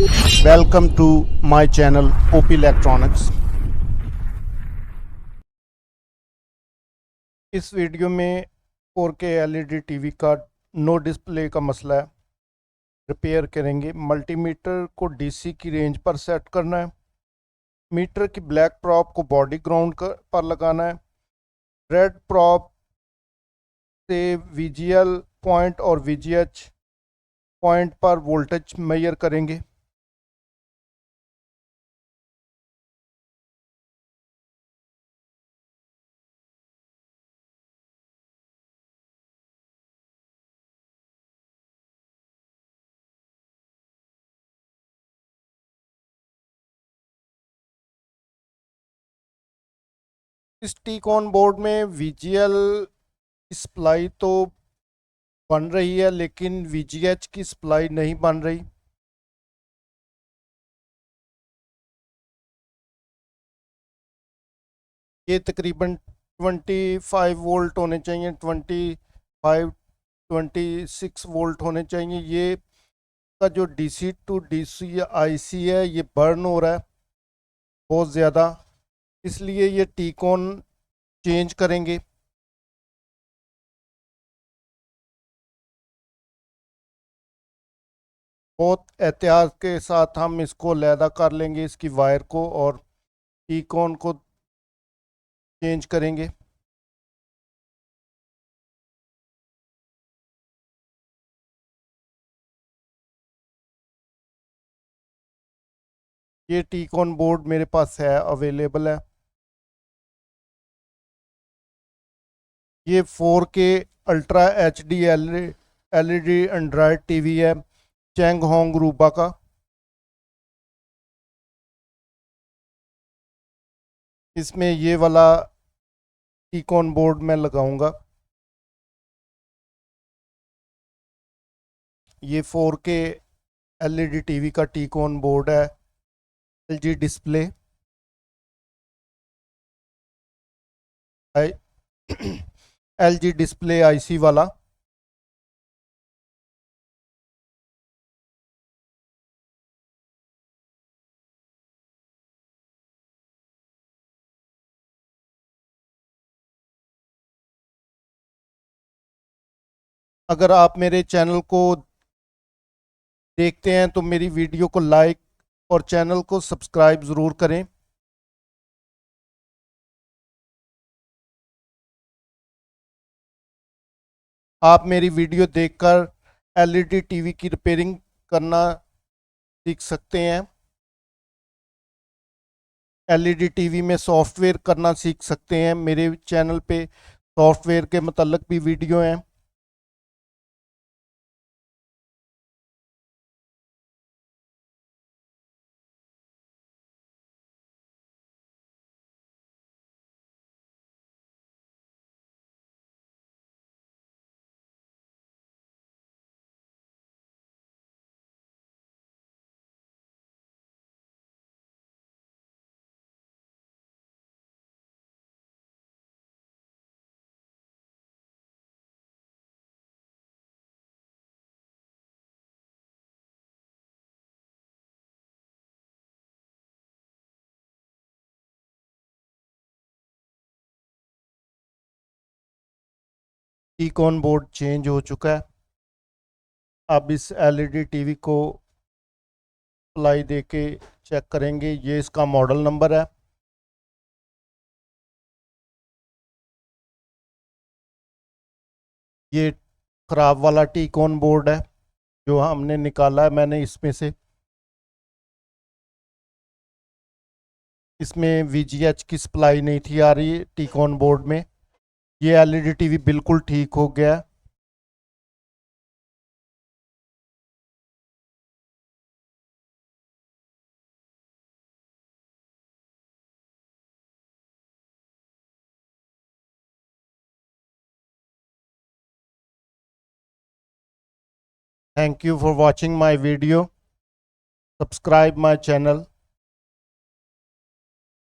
Welcome to my channel OP Electronics। इस video में 4K LED TV का no display का मसला है, रिपेयर करेंगे। मल्टीमीटर को DC की रेंज पर सेट करना है। मीटर की ब्लैक प्रॉप को बॉडी ग्राउंड पर लगाना है। रेड प्रॉप से VGL पॉइंट और VGH पॉइंट पर वोल्टेज मेजर करेंगे। इस टीकॉन बोर्ड में VGL की सप्लाई तो बन रही है, लेकिन VGH की सप्लाई नहीं बन रही। ये तकरीबन 25 वोल्ट होने चाहिए, 26 वोल्ट होने चाहिए। ये का जो DC टू DC IC है, ये बर्न हो रहा है बहुत ज़्यादा, इसलिए ये टीकॉन चेंज करेंगे। बहुत एहतियात के साथ हम इसको अलहदा कर लेंगे, इसकी वायर को, और टीकॉन को चेंज करेंगे। ये टीकॉन बोर्ड मेरे पास है, अवेलेबल है। ये 4K ultra HD LED Android TV है, चैंग होंग रूबा का। इसमें ये वाला टीकॉन बोर्ड मैं लगाऊंगा। ये 4K LED टीवी का टीकॉन बोर्ड है, LG display LG display IC वाला। अगर आप मेरे चैनल को देखते हैं तो मेरी वीडियो को लाइक और चैनल को सब्सक्राइब ज़रूर करें। आप मेरी वीडियो देखकर LED टीवी की रिपेयरिंग करना सीख सकते हैं। LED टीवी में सॉफ्टवेयर करना सीख सकते हैं। मेरे चैनल पे सॉफ्टवेयर के मतलब भी वीडियो हैं। टीकॉन बोर्ड चेंज हो चुका है। अब इस LED टीवी को अप्लाई दे के चेक करेंगे। ये इसका मॉडल नंबर है। ये ख़राब वाला टीकॉन बोर्ड है जो हमने निकाला है मैंने इसमें से। इसमें VGH की सप्लाई नहीं थी आ रही टीकॉन बोर्ड में। ये LED टीवी बिल्कुल ठीक हो गया। Thank you for watching my video. Subscribe my channel.